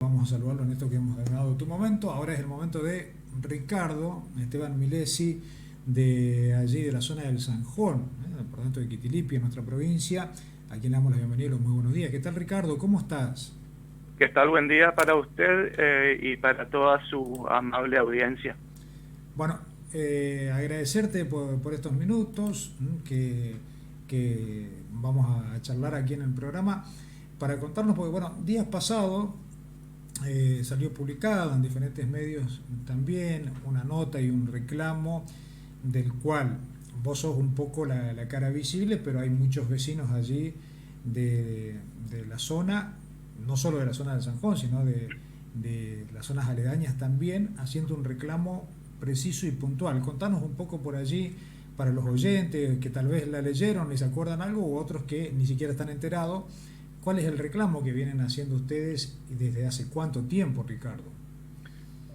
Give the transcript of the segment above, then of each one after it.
vamos a saludarlo en esto que hemos ganado tu momento. Ahora es el momento de Ricardo Esteban Milesi, de allí de la zona del Sanjón, departamento de Quitilipi, en nuestra provincia, a quien le damos la bienvenida y los muy buenos días. ¿Qué tal, Ricardo? ¿Cómo estás? ¿Qué tal? Buen día para usted y para toda su amable audiencia. Bueno, agradecerte por estos minutos que vamos a charlar aquí en el programa para contarnos, porque bueno, días pasados salió publicado en diferentes medios también una nota y un reclamo del cual vos sos un poco la cara visible, pero hay muchos vecinos allí de, de la zona, no solo de la zona del Sanjón, sino de las zonas aledañas también, haciendo un reclamo preciso y puntual. Contanos un poco por allí para los oyentes que tal vez la leyeron y se acuerdan algo, u otros que ni siquiera están enterados. ¿Cuál es el reclamo que vienen haciendo ustedes y desde hace cuánto tiempo, Ricardo?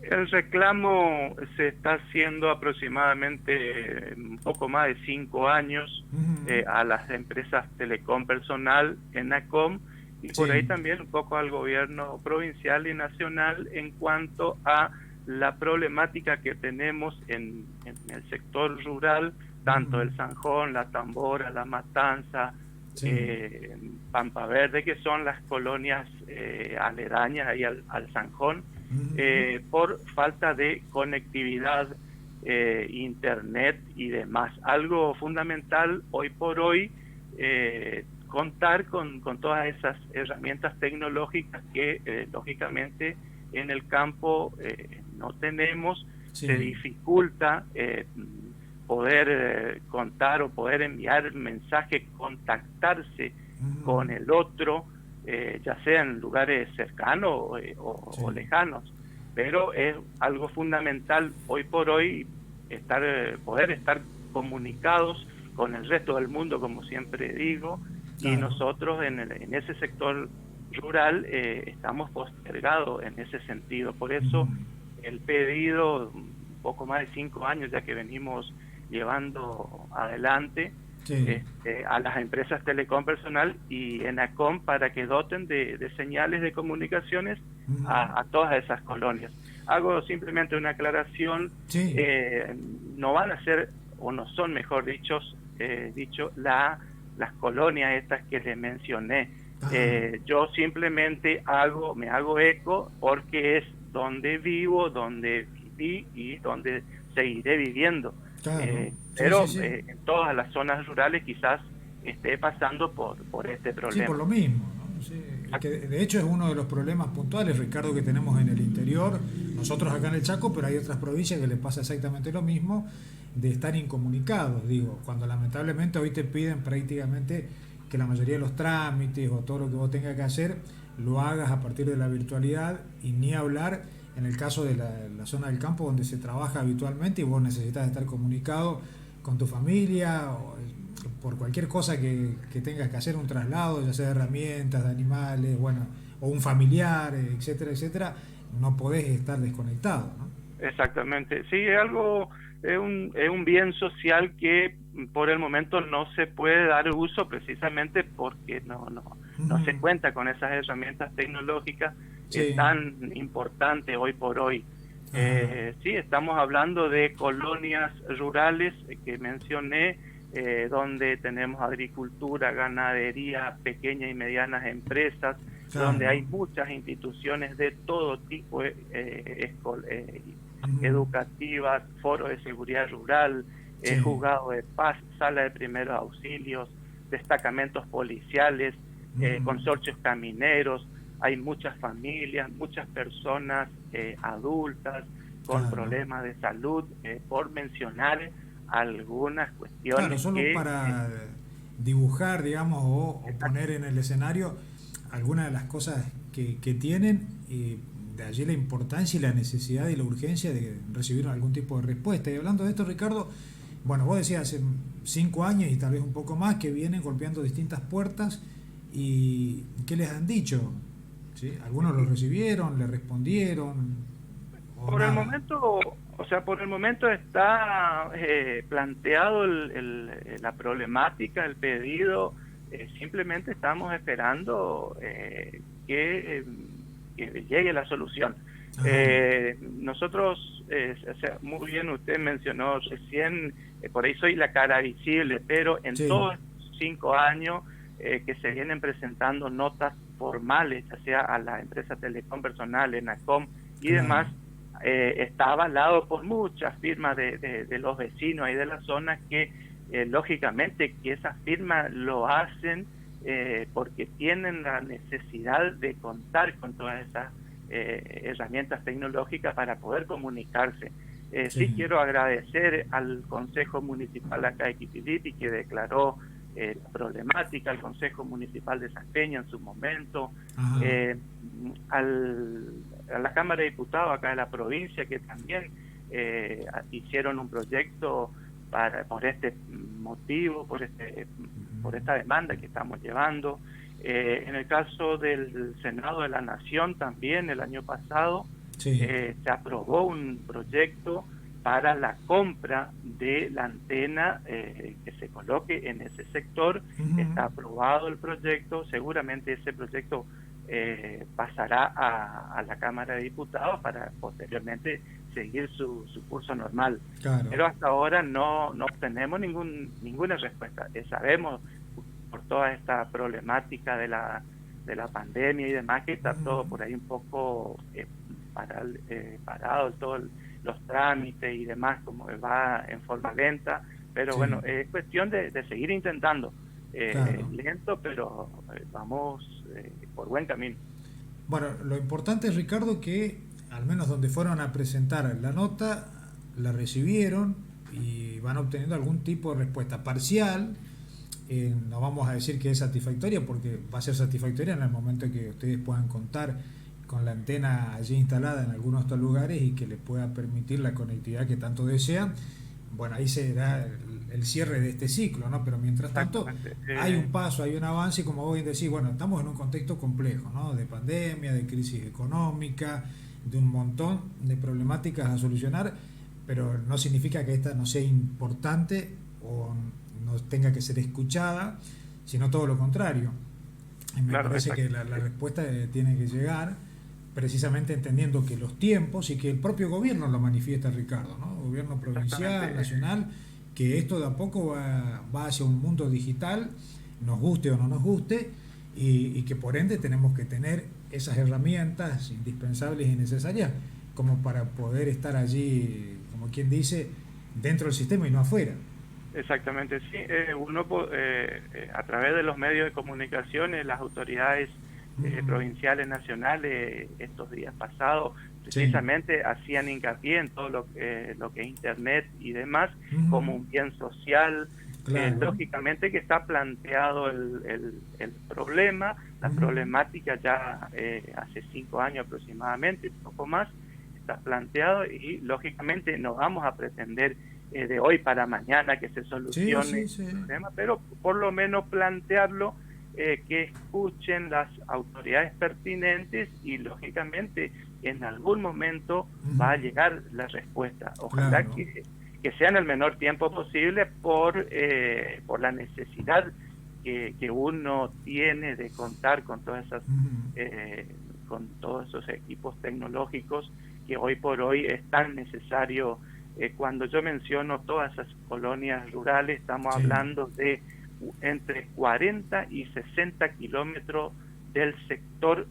El reclamo se está haciendo aproximadamente un poco más de 5 años Uh-huh. a las empresas Telecom Personal, ENACOM, y por ahí Sí. también un poco al gobierno provincial y nacional en cuanto a la problemática que tenemos en el sector rural, tanto Uh-huh. el Sanjón, la Tambora, la Matanza, Sí. Pampa Verde, que son las colonias aledañas ahí al Sanjón, Uh-huh. por falta de conectividad, internet y demás. Algo fundamental hoy por hoy, contar con todas esas herramientas tecnológicas que lógicamente en el campo no tenemos. Se Sí. dificulta poder contar o poder enviar mensajes, contactarse con Uh-huh. el otro, ya sea en lugares cercanos o Sí. lejanos, pero es algo fundamental hoy por hoy poder estar comunicados con el resto del mundo, como siempre digo, y Claro. nosotros en ese sector rural estamos postergados en ese sentido. Por eso Uh-huh. el pedido, un poco más de 5 años ya que venimos llevando adelante, Sí. a las empresas Telecom Personal y ENACOM para que doten de señales de comunicaciones Uh-huh. a todas esas colonias. Hago simplemente una aclaración, Sí. no van a ser, o no son, mejor dicho, las colonias estas que les mencioné. Ah, Yo simplemente me hago eco porque es donde vivo, donde viví y donde seguiré viviendo. claro. Sí, sí, Pero sí. en todas las zonas rurales quizás esté pasando por este Sí, por problema. lo mismo, ¿no? Sí, que de hecho es uno de los problemas puntuales, Ricardo, que tenemos en el interior, nosotros acá en el Chaco, pero hay otras provincias que les pasa exactamente lo mismo, de estar incomunicados, digo, cuando lamentablemente hoy te piden prácticamente que la mayoría de los trámites o todo lo que vos tengas que hacer lo hagas a partir de la virtualidad y ni hablar en el caso de la zona del campo donde se trabaja habitualmente y vos necesitas estar comunicado con tu familia o por cualquier cosa que tengas que hacer, un traslado, ya sea de herramientas, de animales, bueno, o un familiar, etcétera, etcétera, no podés estar desconectado, ¿no? Exactamente. Sí, es un bien social que por el momento no se puede dar uso precisamente porque no se Mm, cuenta con esas herramientas tecnológicas sí, tan importantes hoy por hoy. ajá, Sí, estamos hablando de colonias rurales que mencioné, donde tenemos agricultura, ganadería, pequeñas y medianas empresas, donde claro, hay muchas instituciones de todo tipo, mm, educativas, foros de seguridad rural, sí, juzgado de paz, sala de primeros auxilios, destacamentos policiales, mm, consorcios camineros. Hay muchas familias, muchas personas adultas con claro. problemas de salud, por mencionar algunas Claro, cuestiones solo que para dibujar, digamos, o exact- poner en el escenario algunas de las cosas que tienen, y de allí la importancia y la necesidad y la urgencia de recibir algún tipo de respuesta. Y hablando de esto, Ricardo, bueno, vos decías hace 5 años y tal vez un poco más que vienen golpeando distintas puertas y ¿qué les han dicho? ¿Sí? ¿Algunos lo recibieron, le respondieron o por el nada? momento, o sea, por el momento está planteado la problemática, el pedido. Simplemente estamos esperando que que llegue la solución. Nosotros, o sea, muy bien usted mencionó recién, por ahí soy la cara visible, pero en todos 5 años que se vienen presentando notas formales, ya sea a la empresa Telecom Personal, ENACOM y demás, está avalado por muchas firmas de los vecinos y de la zona que lógicamente que esas firmas lo hacen porque tienen la necesidad de contar con todas esas herramientas tecnológicas para poder comunicarse. Sí quiero agradecer al Consejo Municipal acá de Quipiliti, que declaró la problemática, al Consejo Municipal de San Peña en su momento, a la Cámara de Diputados acá de la provincia, que también hicieron un proyecto por este motivo, por esta demanda que estamos llevando. En el caso del Senado de la Nación también el año pasado se aprobó un proyecto para la compra de la antena que se coloque en ese sector. Está aprobado el proyecto, seguramente ese proyecto pasará a la Cámara de Diputados para posteriormente seguir su curso normal. Pero hasta ahora no obtenemos ninguna respuesta. Sabemos por toda esta problemática de la pandemia y demás que está todo por ahí un poco parado, todos los trámites y demás, como va en forma lenta, pero bueno, es cuestión de seguir intentando, lento, pero vamos por buen camino. Bueno, lo importante es, Ricardo, que al menos donde fueron a presentar la nota, la recibieron y van obteniendo algún tipo de respuesta parcial. No vamos a decir que es satisfactoria, porque va a ser satisfactoria en el momento que ustedes puedan contar con la antena allí instalada en algunos de estos lugares y que les pueda permitir la conectividad que tanto desean. Bueno, ahí será el cierre de este ciclo, ¿no? Pero mientras tanto hay un paso, hay un avance, y como vos decís, bueno, estamos en un contexto complejo, ¿no? De pandemia, de crisis económica, de un montón de problemáticas a solucionar, pero no significa que esta no sea importante o no tenga que ser escuchada, sino todo lo contrario. Y me parece que la respuesta tiene que llegar precisamente entendiendo que los tiempos, y que el propio gobierno lo manifiesta, Ricardo, ¿no? Gobierno provincial, nacional, que esto de a poco va hacia un mundo digital, nos guste o no nos guste, y que por ende tenemos que tener esas herramientas indispensables y necesarias como para poder estar allí, como quien dice, dentro del sistema y no afuera. Exactamente, sí. Uno a través de los medios de comunicación, las autoridades provinciales, nacionales, estos días pasados, precisamente hacían hincapié en todo lo que es Internet y demás, como un bien social. Lógicamente que está planteado el problema, la problemática ya hace 5 años aproximadamente, un poco más, está planteado, y lógicamente no vamos a pretender de hoy para mañana que se solucione el problema, pero por lo menos plantearlo, que escuchen las autoridades pertinentes, y lógicamente en algún momento va a llegar la respuesta. Ojalá que sea en el menor tiempo posible por la necesidad que uno tiene de contar con todas esas con todos esos equipos tecnológicos que hoy por hoy es tan necesario. Cuando yo menciono todas esas colonias rurales, estamos hablando de entre 40 y 60 kilómetros del sector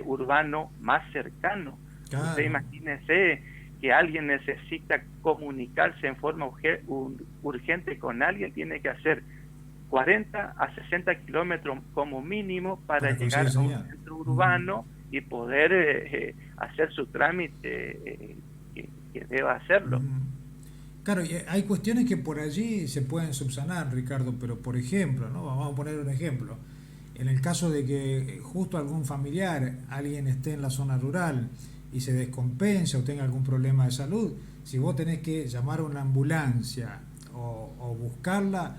urbano más cercano. Usted imagínese que alguien necesita comunicarse en forma urgente con alguien, tiene que hacer 40 a 60 kilómetros como mínimo para llegar a un centro urbano y poder hacer su trámite que deba hacerlo. Claro, y hay cuestiones que por allí se pueden subsanar, Ricardo, pero por ejemplo, ¿no? Vamos a poner un ejemplo. En el caso de que justo algún familiar, alguien esté en la zona rural y se descompensa o tenga algún problema de salud, si vos tenés que llamar a una ambulancia o buscarla,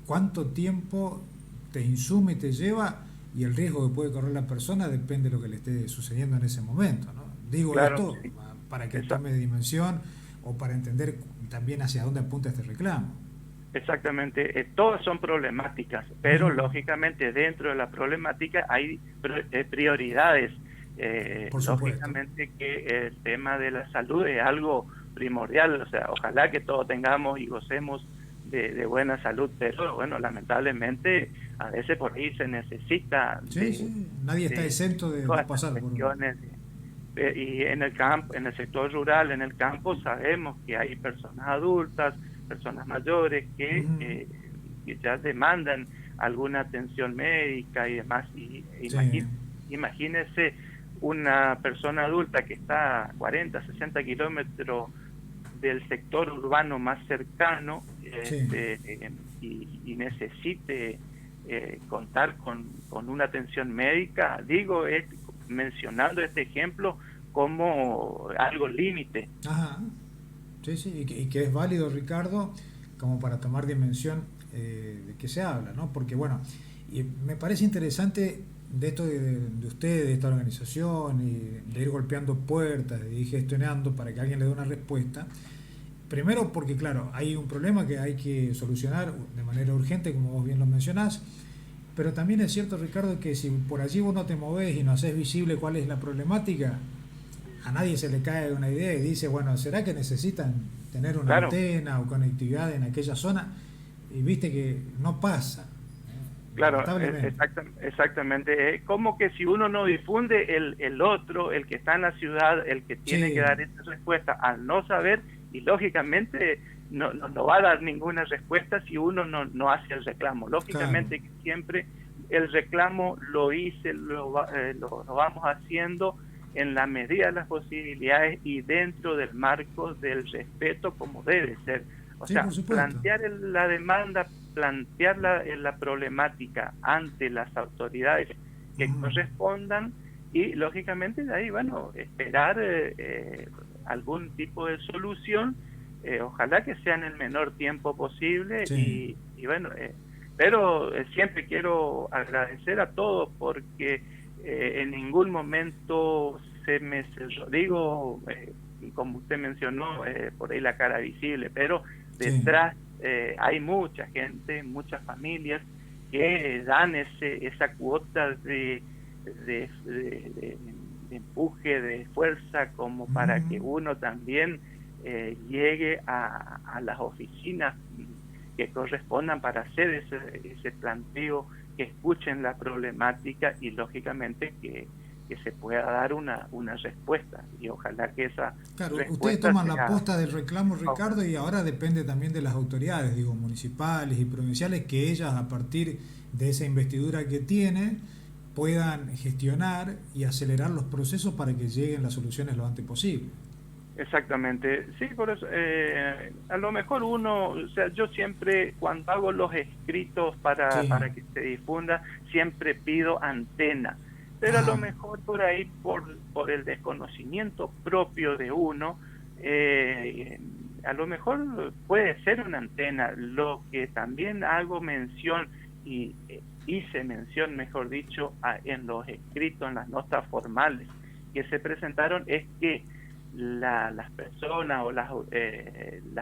¿cuánto tiempo te insume y te lleva? Y el riesgo que puede correr la persona depende de lo que le esté sucediendo en ese momento, ¿no? Digo esto para que tome dimensión o para entender también hacia dónde apunta este reclamo. Exactamente, todas son problemáticas, pero lógicamente dentro de la problemática hay prioridades. Por supuesto. Lógicamente que el tema de la salud es algo primordial, o sea, ojalá que todos tengamos y gocemos de buena salud, pero bueno, lamentablemente a veces por ahí se necesita Sí, sí, nadie está de exento de todas estas pasar por... cuestiones. Y en el campo, en el sector rural, en el campo, sabemos que hay personas adultas, personas mayores Ujú. que ya demandan alguna atención médica y demás. Y Sí, imagínese una persona adulta que está a 40, 60 kilómetros del sector urbano más cercano, sí. y necesite contar con una atención médica, digo, mencionando este ejemplo como algo límite. Ajá. Sí, sí, y que es válido, Ricardo, como para tomar dimensión de qué se habla, ¿no? Porque, bueno, y me parece interesante de esto de usted, de esta organización, y de ir golpeando puertas, de ir gestionando para que alguien le dé una respuesta. Primero porque, claro, hay un problema que hay que solucionar de manera urgente, como vos bien lo mencionás, pero también es cierto, Ricardo, que si por allí vos no te movés y no haces visible cuál es la problemática, a nadie se le cae una idea y dice, bueno, ¿será que necesitan tener una Claro, antena o conectividad en aquella zona? Y viste que no pasa, claro, lamentablemente. exactamente. Es como que si uno no difunde, el otro, el que está en la ciudad, el que tiene que Sí, dar esa respuesta, al no saber, y lógicamente no va a dar ninguna respuesta si uno no hace el reclamo. claro. Lógicamente que siempre el reclamo lo hice, lo vamos haciendo en la medida de las posibilidades y dentro del marco del respeto como debe ser. O Sí, sea, por supuesto. plantear la demanda, plantear la problemática ante las autoridades que Ujú. correspondan y lógicamente de ahí, bueno, esperar algún tipo de solución, ojalá que sea en el menor tiempo posible Sí. y bueno, pero siempre quiero agradecer a todos porque en ningún momento se me cerró, digo, como usted mencionó, por ahí la cara visible, pero Sí. detrás hay mucha gente, muchas familias que dan esa cuota de de empuje, de fuerza, como para que Ujú. uno también llegue a las oficinas que correspondan para hacer ese planteo, que escuchen la problemática y lógicamente que se pueda dar una respuesta y ojalá que esa Claro, ustedes respuesta toman la sea posta del reclamo, favorable. Ricardo, y ahora depende también de las autoridades, digo, municipales y provinciales, que ellas, a partir de esa investidura que tienen, puedan gestionar y acelerar los procesos para que lleguen las soluciones lo antes posible. Exactamente, sí, por eso, a lo mejor uno, o sea, yo siempre cuando hago los escritos Sí, para que se difunda, siempre pido antena, pero a lo ajá, mejor por ahí, por el desconocimiento propio de uno, a lo mejor puede ser una antena. Lo que también hago mención y hice mención, mejor dicho, en los escritos, en las notas formales que se presentaron, es que las personas o las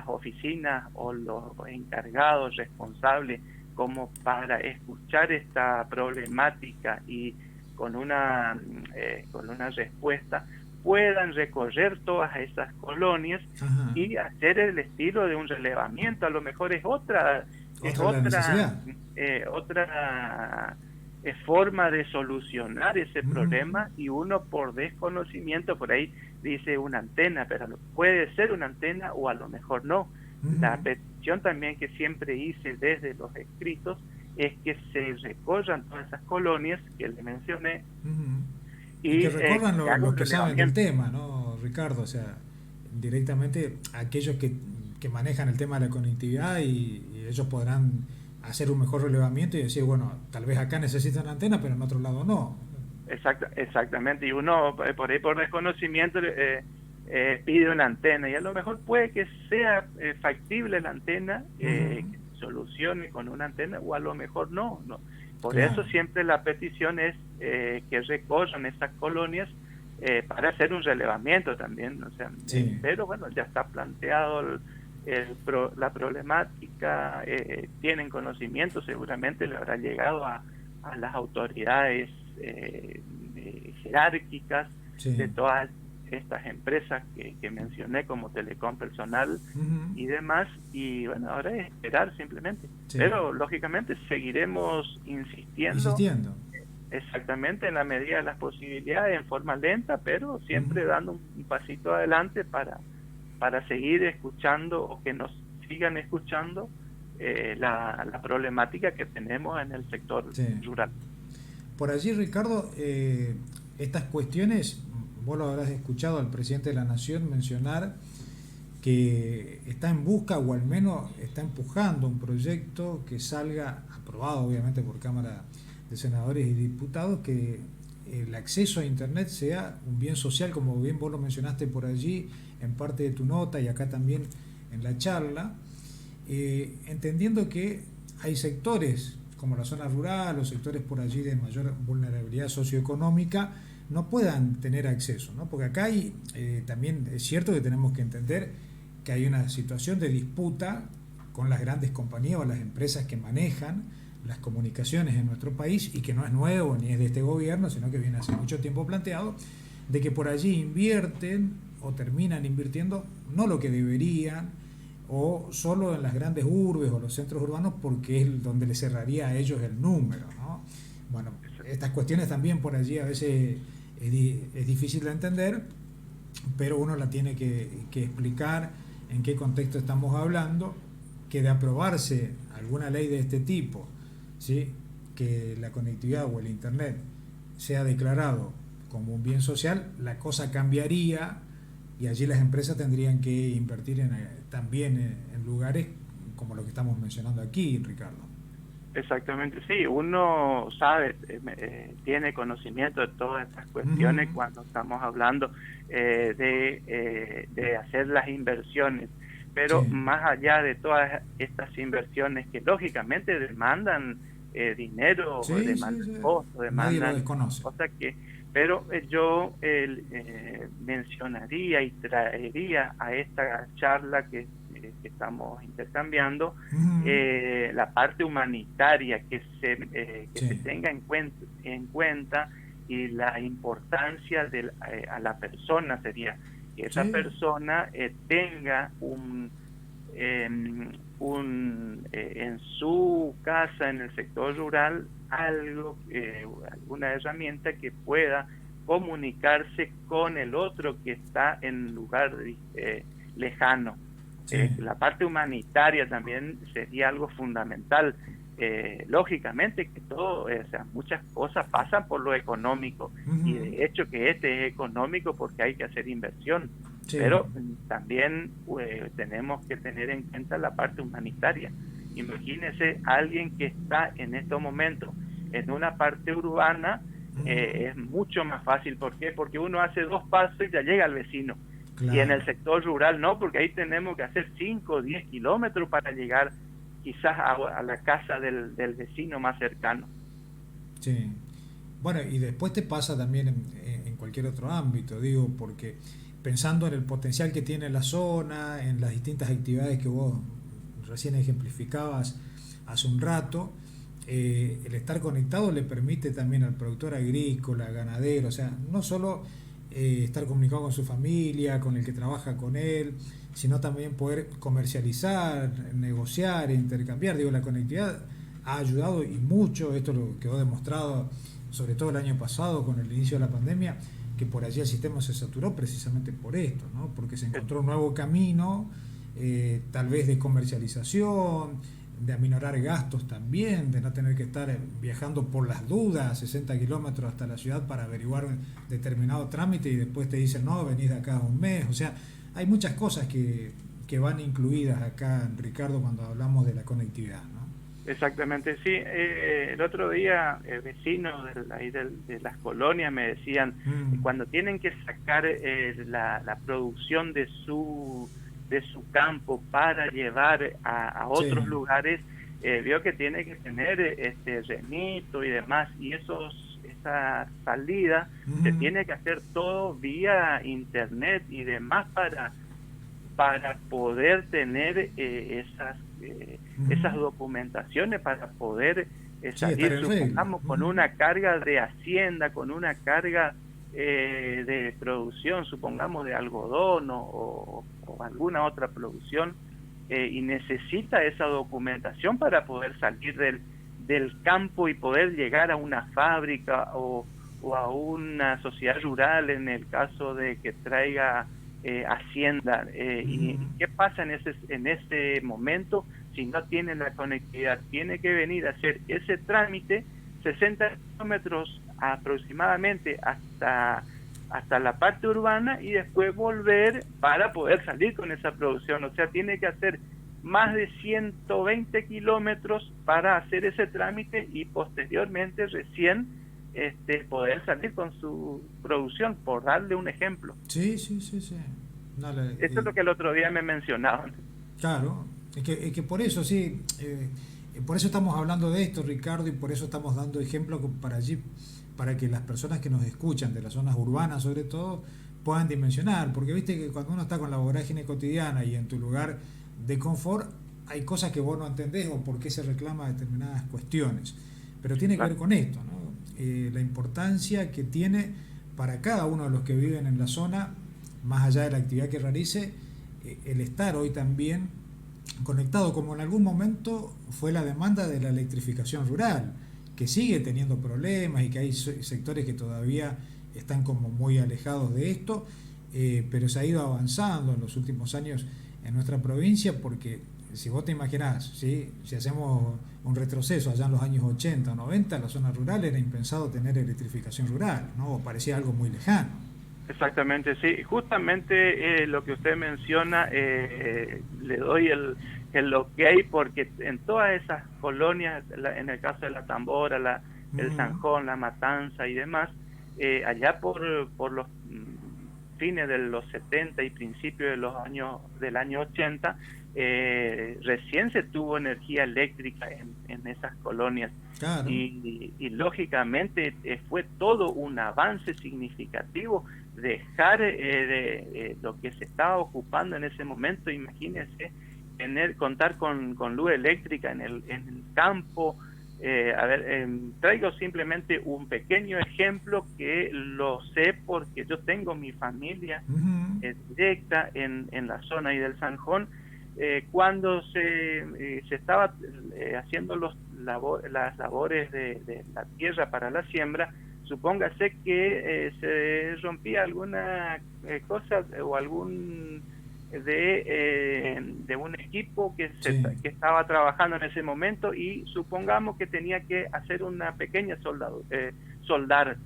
oficinas o los encargados responsables como para escuchar esta problemática y con una respuesta puedan recorrer todas esas colonias ajá. y hacer el estilo de un relevamiento. A lo mejor es Otra es la necesidad. otra forma de solucionar ese Ujú. problema y uno por desconocimiento por ahí dice una antena, pero puede ser una antena o a lo mejor no. La Ujú. petición también que siempre hice desde los escritos es que se recorran todas esas colonias que le mencioné Ujú. Y y que recorran que se haga los un que saben del relevamiento. tema, ¿no, Ricardo? O sea, directamente aquellos que manejan el tema de la conectividad y ellos podrán hacer un mejor relevamiento y decir, bueno, tal vez acá necesitan antena, pero en otro lado no. Exactamente, y uno por ahí por desconocimiento pide una antena y a lo mejor puede que sea factible la antena, Ujú. que se solucione con una antena o a lo mejor no. Por eso Claro, siempre la petición es que recorran esas colonias para hacer un relevamiento también, o sea, sí. pero bueno, ya está planteado la problemática, tienen conocimiento, seguramente le habrá llegado a las autoridades jerárquicas Sí. de todas estas empresas que mencioné, como Telecom Personal y demás, y bueno, ahora es esperar simplemente. Sí. Pero lógicamente seguiremos insistiendo exactamente en la medida de las posibilidades, en forma lenta, pero siempre dando un pasito adelante para seguir escuchando, o que nos sigan escuchando, la problemática que tenemos en el sector rural. Por allí, Ricardo, estas cuestiones, vos lo habrás escuchado al presidente de la Nación mencionar que está en busca, o al menos está empujando un proyecto que salga, aprobado obviamente por Cámara de Senadores y Diputados, que el acceso a Internet sea un bien social, como bien vos lo mencionaste por allí en parte de tu nota y acá también en la charla, entendiendo que hay sectores como la zona rural o sectores por allí de mayor vulnerabilidad socioeconómica no puedan tener acceso, ¿no? Porque acá hay, también es cierto que tenemos que entender que hay una situación de disputa con las grandes compañías o las empresas que manejan las comunicaciones en nuestro país, y que no es nuevo ni es de este gobierno, sino que viene hace mucho tiempo planteado, de que por allí invierten o terminan invirtiendo no lo que deberían, o solo en las grandes urbes o los centros urbanos, porque es donde les cerraría a ellos el número, ¿no? Bueno, estas cuestiones también por allí a veces es difícil de entender, pero uno la tiene que explicar en qué contexto estamos hablando, que de aprobarse alguna ley de este tipo, ¿sí?, que la conectividad o el Internet sea declarado como un bien social, la cosa cambiaría, y allí las empresas tendrían que invertir también en lugares como lo que estamos mencionando aquí, Ricardo. Exactamente, sí, uno sabe, tiene conocimiento de todas estas cuestiones cuando estamos hablando de hacer las inversiones, pero más allá de todas estas inversiones que lógicamente demandan dinero, demandan costos, demandan cosas que, pero yo mencionaría y traería a esta charla que estamos intercambiando, la parte humanitaria, que se tenga en cuenta, y la importancia a la persona sería que esa persona tenga en su casa, en el sector rural, alguna herramienta que pueda comunicarse con el otro que está en lugar lejano. La parte humanitaria también sería algo fundamental. Lógicamente que todo, muchas cosas pasan por lo económico, y de hecho que este es económico porque hay que hacer inversión, pero también tenemos que tener en cuenta la parte humanitaria. Imagínese alguien que está en estos momentos en una parte urbana, es mucho más fácil. ¿Por qué? Porque uno hace 2 pasos y ya llega al vecino. Claro. Y en el sector rural no, porque ahí tenemos que hacer 5 o 10 kilómetros para llegar quizás a la casa del vecino más cercano. Sí. Bueno, y después te pasa también en cualquier otro ámbito, digo, porque pensando en el potencial que tiene la zona, en las distintas actividades que vos recién ejemplificabas hace un rato, el estar conectado le permite también al productor agrícola, ganadero, o sea, no solo estar comunicado con su familia, con el que trabaja con él, sino también poder comercializar, negociar, intercambiar. Digo, la conectividad ha ayudado, y mucho, esto lo quedó demostrado sobre todo el año pasado con el inicio de la pandemia, que por allí el sistema se saturó precisamente por esto, ¿no? Porque se encontró un nuevo camino, tal vez de comercialización, de aminorar gastos también, de no tener que estar viajando por las dudas 60 kilómetros hasta la ciudad para averiguar un determinado trámite, y después te dicen, no, venís de acá a un mes. O sea, hay muchas cosas que van incluidas acá, Ricardo, cuando hablamos de la conectividad, ¿no? Exactamente, sí. El otro día, vecinos de las colonias me decían, cuando tienen que sacar la producción de su campo para llevar a otros lugares, veo que tiene que tener remito y demás, y esa salida se tiene que hacer todo vía internet y demás para poder tener esas documentaciones, para poder Sí, estar salir, en regla. supongamos, con una carga de hacienda, con una carga de producción, supongamos de algodón o alguna otra producción, y necesita esa documentación para poder salir del campo y poder llegar a una fábrica o a una sociedad rural en el caso de que traiga hacienda. ¿Y qué pasa en ese momento si no tiene la conectividad? Tiene que venir a hacer ese trámite 60 kilómetros aproximadamente hasta la parte urbana y después volver para poder salir con esa producción. O sea, tiene que hacer más de 120 kilómetros para hacer ese trámite y posteriormente recién poder salir con su producción, por darle un ejemplo. Sí, sí, sí, sí. Dale, Eso es lo que el otro día me mencionaban. claro, es que por eso sí, por eso estamos hablando de esto, Ricardo, y por eso estamos dando ejemplos para allí, para que las personas que nos escuchan de las zonas urbanas sobre todo puedan dimensionar, porque viste que cuando uno está con la vorágine cotidiana y en tu lugar de confort, hay cosas que vos no entendés o por qué se reclama determinadas cuestiones, pero tiene que ver con esto, ¿no? La importancia que tiene para cada uno de los que viven en la zona, más allá de la actividad que realice, el estar hoy también conectado, como en algún momento fue la demanda de la electrificación rural, que sigue teniendo problemas y que hay sectores que todavía están como muy alejados de esto, pero se ha ido avanzando en los últimos años en nuestra provincia, porque si vos te imaginás, ¿sí? Si hacemos un retroceso allá en los años 80 o 90, en la zona rural era impensado tener electrificación rural, ¿no? Parecía algo muy lejano. Exactamente, sí. Justamente lo que usted menciona, le doy el ok, porque en todas esas colonias, en el caso de La Tambora, el Zanjón, La Matanza y demás, allá por los fines de los 70 y principios del año 80, recién se tuvo energía eléctrica en esas colonias. Claro. Y lógicamente fue todo un avance significativo dejar lo que se estaba ocupando en ese momento. Imagínense contar con luz eléctrica en el campo. Traigo simplemente un pequeño ejemplo que lo sé porque yo tengo mi familia directa en la zona ahí del Zanjón. Cuando se estaba haciendo las labores de la tierra para la siembra, supóngase que se rompía alguna cosa o algún de un equipo que estaba trabajando en ese momento, y supongamos que tenía que hacer una pequeña soldar.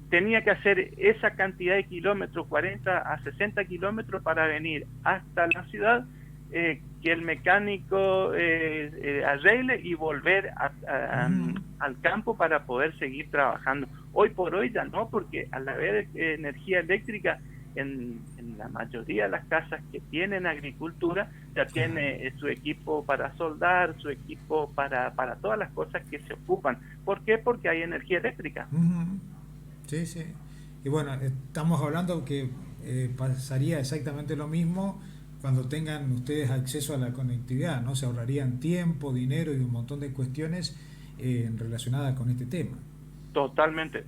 Tenía que hacer esa cantidad de kilómetros, 40 a 60 kilómetros, para venir hasta la ciudad, que el mecánico arregle y volver al campo para poder seguir trabajando. Hoy por hoy ya no, porque al haber energía eléctrica en la mayoría de las casas que tienen agricultura, ya tiene su equipo para soldar, su equipo para todas las cosas que se ocupan. ¿Por qué? Porque hay energía eléctrica. Sí, sí. Y bueno, estamos hablando que pasaría exactamente lo mismo cuando tengan ustedes acceso a la conectividad, ¿no? Se ahorrarían tiempo, dinero y un montón de cuestiones relacionadas con este tema. Totalmente.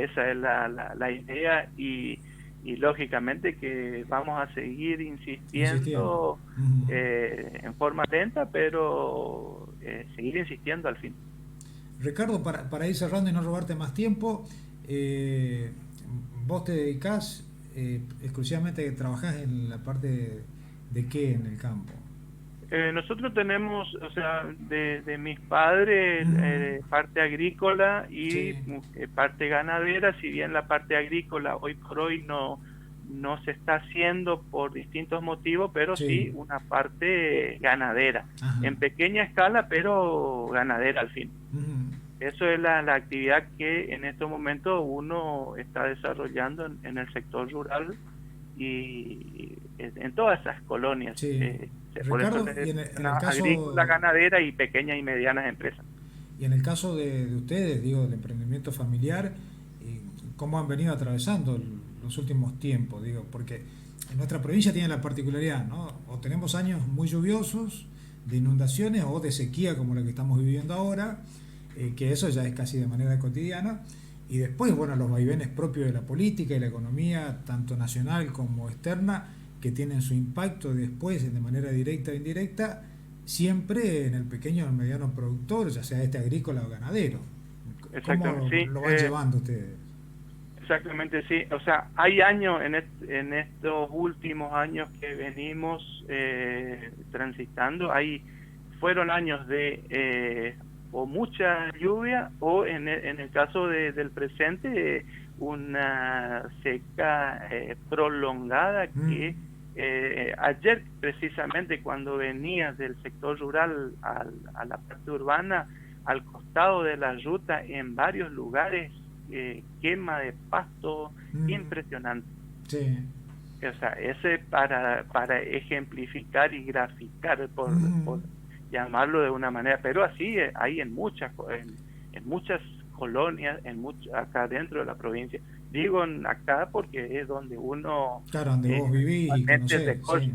Esa es la idea, y lógicamente que vamos a seguir insistiendo. En forma lenta, pero seguir insistiendo al fin. Ricardo, para ir cerrando y no robarte más tiempo, vos te dedicás exclusivamente, trabajás en la parte de qué en el campo. Nosotros tenemos, o sea, de mis padres, parte agrícola y parte ganadera. Si bien la parte agrícola hoy por hoy no se está haciendo por distintos motivos, pero sí una parte ganadera. En pequeña escala, pero ganadera al fin. Eso es la actividad que en estos momentos uno está desarrollando en el sector rural y en todas esas colonias. Por Ricardo, eso y en el caso, agrícola, ganadera y pequeñas y medianas empresas. Y en el caso de ustedes, digo, del emprendimiento familiar, ¿cómo han venido atravesando los últimos tiempos? Digo, porque en nuestra provincia tiene la particularidad, ¿no? O tenemos años muy lluviosos, de inundaciones o de sequía como la que estamos viviendo ahora, que eso ya es casi de manera cotidiana. Y después, bueno, los vaivenes propios de la política y la economía, tanto nacional como externa, que tienen su impacto después de manera directa o indirecta, siempre en el pequeño o el mediano productor, ya sea este agrícola o ganadero. ¿Cómo Exactamente, sí. lo van llevando ustedes? Exactamente, sí. O sea, hay años en estos últimos años que venimos transitando, fueron años de o mucha lluvia o en el caso del presente una seca prolongada que ayer precisamente cuando venía del sector rural a la parte urbana, al costado de la ruta en varios lugares, quema de pasto impresionante. Sí. O sea, ese para ejemplificar y graficar, por llamarlo de una manera, pero así hay en muchas colonias, acá dentro de la provincia. Digo acá porque es donde uno Claro, donde vos vivís y conocés, recorre. sí.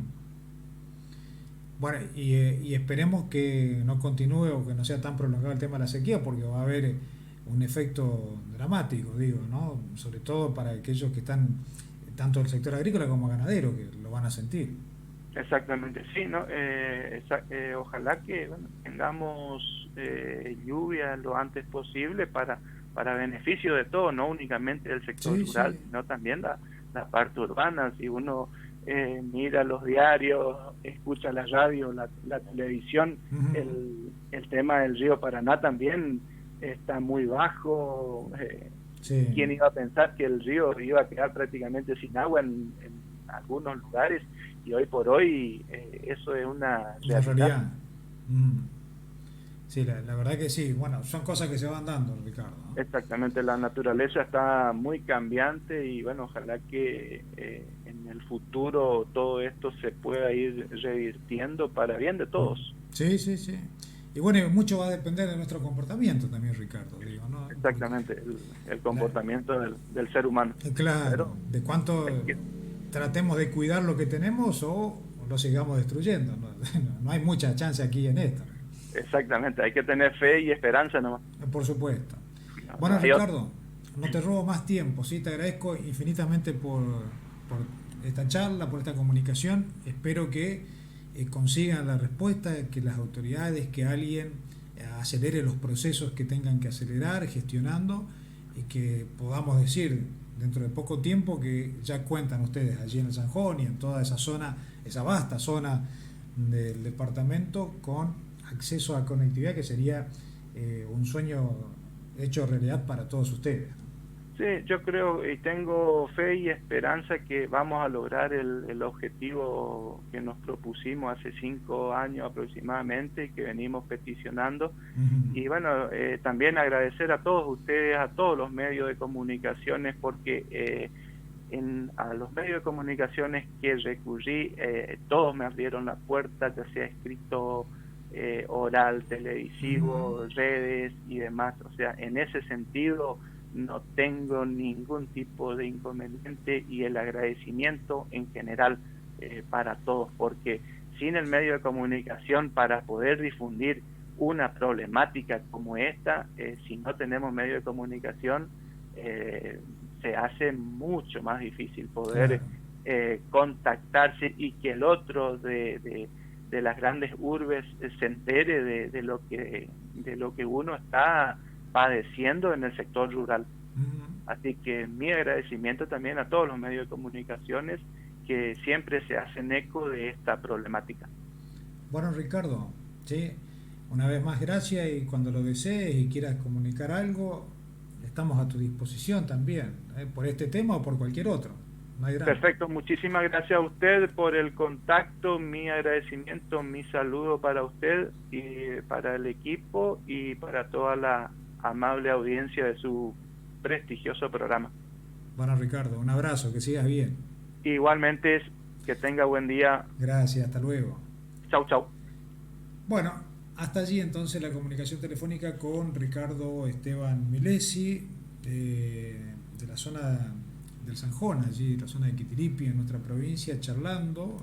Bueno, y esperemos que no continúe o que no sea tan prolongado el tema de la sequía, porque va a haber un efecto dramático, digo, ¿no? Sobre todo para aquellos que están, tanto del sector agrícola como ganadero, que lo van a sentir. Exactamente, sí, ¿no? Ojalá que tengamos lluvia lo antes posible para beneficio de todo, no únicamente del sector Sí, rural, sí. sino también la parte urbana. Si uno mira los diarios, escucha la radio, la televisión, el tema del río Paraná también está muy bajo. Sí. ¿Quién iba a pensar que el río iba a quedar prácticamente sin agua en algunos lugares? Y hoy por hoy eso es una La realidad. realidad. Sí, la verdad que sí. Bueno, son cosas que se van dando, Ricardo, ¿no? Exactamente, la naturaleza está muy cambiante y bueno, ojalá que en el futuro todo esto se pueda ir revirtiendo para bien de todos. Sí, sí, sí. Y bueno, mucho va a depender de nuestro comportamiento también, Ricardo, digo, ¿no? Porque Exactamente, el comportamiento del ser humano. claro, Pero de cuánto hay que, tratemos de cuidar lo que tenemos o lo sigamos destruyendo. No, no hay mucha chance aquí en esto. exactamente, hay que tener fe y esperanza nomás. Por supuesto. No Bueno, hay otro. Ricardo, no te robo más tiempo, ¿sí? Te agradezco infinitamente por esta charla, por esta comunicación. Espero que consigan la respuesta, que las autoridades, que alguien acelere los procesos que tengan que acelerar, gestionando, y que podamos decir dentro de poco tiempo que ya cuentan ustedes allí en el Sanjón y en toda esa zona, esa vasta zona del departamento, con acceso a conectividad que sería un sueño hecho realidad para todos ustedes. Sí, yo creo y tengo fe y esperanza que vamos a lograr el objetivo que nos propusimos hace 5 años aproximadamente y que venimos peticionando. Y bueno, también agradecer a todos ustedes, a todos los medios de comunicaciones, porque a los medios de comunicaciones que recurrí, todos me abrieron la puerta, ya sea escrito, oral, televisivo, redes y demás. O sea, en ese sentido no tengo ningún tipo de inconveniente y el agradecimiento en general para todos, porque sin el medio de comunicación para poder difundir una problemática como esta, si no tenemos medio de comunicación, se hace mucho más difícil poder contactarse y que el otro de las grandes urbes se entere de lo que uno está padeciendo en el sector rural. Así que mi agradecimiento también a todos los medios de comunicaciones que siempre se hacen eco de esta problemática. Bueno, Ricardo, ¿sí? Una vez más gracias, y cuando lo desees y quieras comunicar algo, estamos a tu disposición también, por este tema o por cualquier otro. No hay drama. Perfecto, muchísimas gracias a usted por el contacto, mi agradecimiento, mi saludo para usted y para el equipo y para toda la amable audiencia de su prestigioso programa. Bueno, Ricardo, un abrazo, que sigas bien. Igualmente, que tenga buen día. Gracias, hasta luego. Chau, chau. Bueno, hasta allí entonces la comunicación telefónica con Ricardo Esteban Milesi, de la zona del Sanjón, allí la zona de Quitiripi, en nuestra provincia, charlando